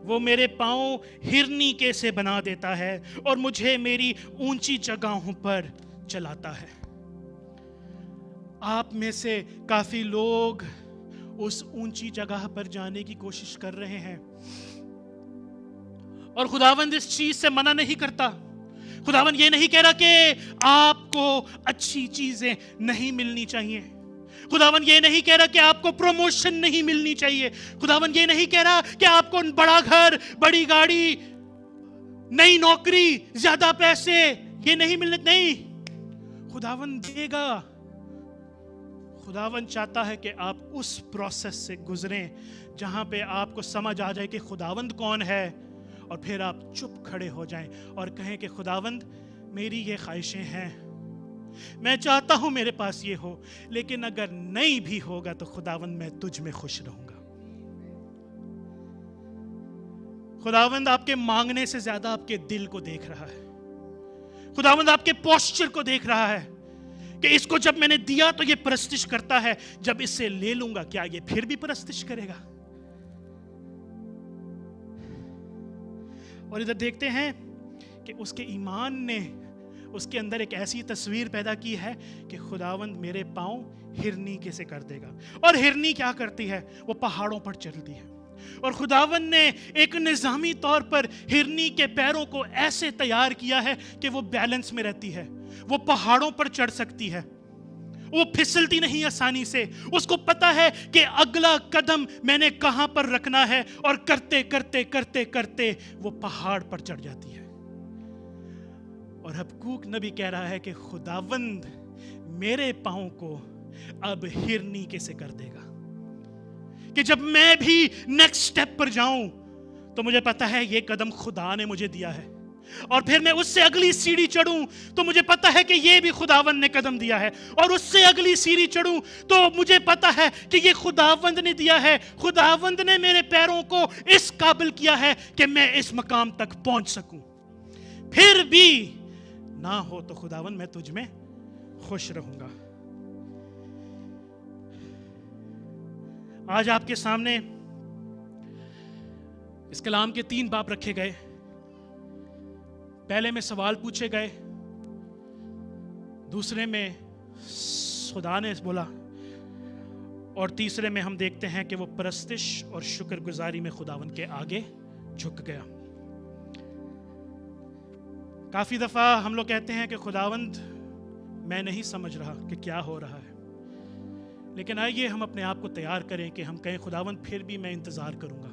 वो मेरे पाँव हिरनी के से बना देता है और मुझे मेरी ऊंची जगहों पर चलाता है। आप में से काफी लोग उस ऊंची जगह पर जाने की कोशिश कर रहे हैं और खुदावंद इस चीज से मना नहीं करता। खुदावंद ये नहीं कह रहा कि आपको अच्छी चीजें नहीं मिलनी चाहिए। खुदावंद ये नहीं कह रहा कि आपको प्रमोशन नहीं मिलनी चाहिए। खुदावंद ये नहीं कह रहा कि आपको बड़ा घर, बड़ी गाड़ी, नई नौकरी, ज्यादा पैसे ये नहीं मिलने, नहीं, खुदावंद देगा। खुदावंद चाहता है कि आप उस प्रोसेस से गुजरें जहां पे आपको समझ आ जाए कि खुदावंद कौन है, और फिर आप चुप खड़े हो जाएं और कहें कि खुदावंद मेरी ये ख्वाहिशें हैं, मैं चाहता हूं मेरे पास ये हो, लेकिन अगर नहीं भी होगा तो खुदावंद मैं तुझ में खुश रहूंगा। खुदावंद आपके मांगने से ज्यादा आपके दिल को देख रहा है। खुदावंद आपके पोस्चर को देख रहा है कि इसको जब मैंने दिया तो ये परस्तिश करता है, जब इससे ले लूंगा क्या ये फिर भी परस्तिश करेगा। और इधर देखते हैं कि उसके ईमान ने उसके अंदर एक ऐसी तस्वीर पैदा की है कि खुदावंद मेरे पांव हिरनी के से कर देगा। और हिरनी क्या करती है? वो पहाड़ों पर चलती है। और खुदावंद ने एक निजामी तौर पर हिरनी के पैरों को ऐसे तैयार किया है कि वो बैलेंस में रहती है, वो पहाड़ों पर चढ़ सकती है, वो फिसलती नहीं आसानी से। उसको पता है कि अगला कदम मैंने कहां पर रखना है, और करते करते करते करते वो पहाड़ पर चढ़ जाती है। और हबक्कूक नबी कह रहा है कि खुदावंद मेरे पांव को अब हिरनी के से कर देगा, कि जब मैं भी नेक्स्ट स्टेप पर जाऊं तो मुझे पता है ये कदम खुदा ने मुझे दिया है, और फिर मैं उससे अगली सीढ़ी चढ़ूं तो मुझे पता है कि ये भी खुदावंद ने कदम दिया है, और उससे अगली सीढ़ी चढ़ूं तो मुझे पता है कि ये खुदावंद ने दिया है। खुदावंद ने मेरे पैरों को इस काबिल किया है कि मैं इस मकाम तक पहुंच सकूं। फिर भी ना हो तो खुदावंद मैं तुझ में खुश रहूंगा। आज आपके सामने इस कलाम के 3 बाब रखे गए। पहले में सवाल पूछे गए, दूसरे में खुदा ने बोला, और तीसरे में हम देखते हैं कि वो परस्तिश और शुक्रगुजारी में खुदावंद के आगे झुक गया। काफी दफा हम लोग कहते हैं कि खुदावंद मैं नहीं समझ रहा कि क्या हो रहा है, लेकिन आइए हम अपने आप को तैयार करें कि हम कहें खुदावंद फिर भी मैं इंतजार करूंगा,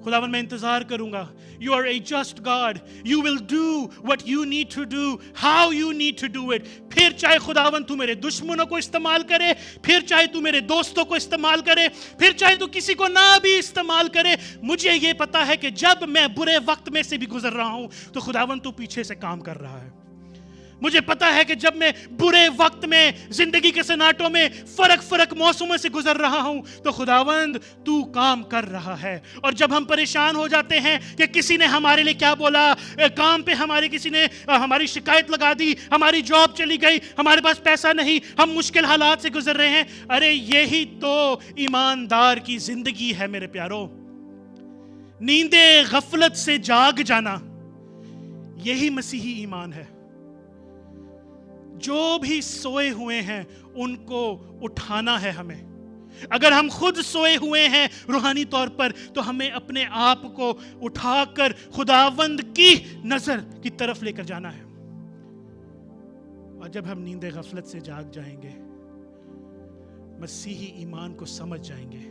खुदावंद मैं इंतजार करूंगा। You are a just God. You will do what you need to do, how you need to do it. फिर चाहे खुदावंद तू मेरे दुश्मनों को इस्तेमाल करे, फिर चाहे तू मेरे दोस्तों को इस्तेमाल करे, फिर चाहे तू किसी को ना भी इस्तेमाल करे, मुझे ये पता है कि जब मैं बुरे वक्त में से भी गुजर रहा हूं तो खुदावंद तू पीछे से काम कर रहा है। मुझे पता है कि जब मैं बुरे वक्त में, जिंदगी के सन्नाटों में, फर्क मौसमों से गुजर रहा हूं तो खुदावंद तू काम कर रहा है। और जब हम परेशान हो जाते हैं कि किसी ने हमारे लिए क्या बोला, काम पे हमारे किसी ने हमारी शिकायत लगा दी, हमारी जॉब चली गई, हमारे पास पैसा नहीं, हम मुश्किल हालात से गुजर रहे हैं, अरे यही तो ईमानदार की जिंदगी है मेरे प्यारो। नींदे गफलत से जाग जाना, यही मसीही ईमान है। जो भी सोए हुए हैं उनको उठाना है हमें। अगर हम खुद सोए हुए हैं रूहानी तौर पर तो हमें अपने आप को उठाकर खुदावंद की नजर की तरफ लेकर जाना है। और जब हम नींदे गफलत से जाग जाएंगे, मसीही ईमान को समझ जाएंगे,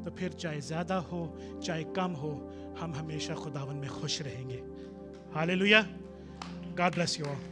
तो फिर चाहे ज्यादा हो चाहे कम हो, हम हमेशा खुदावंद में खुश रहेंगे। Hallelujah. God bless you all.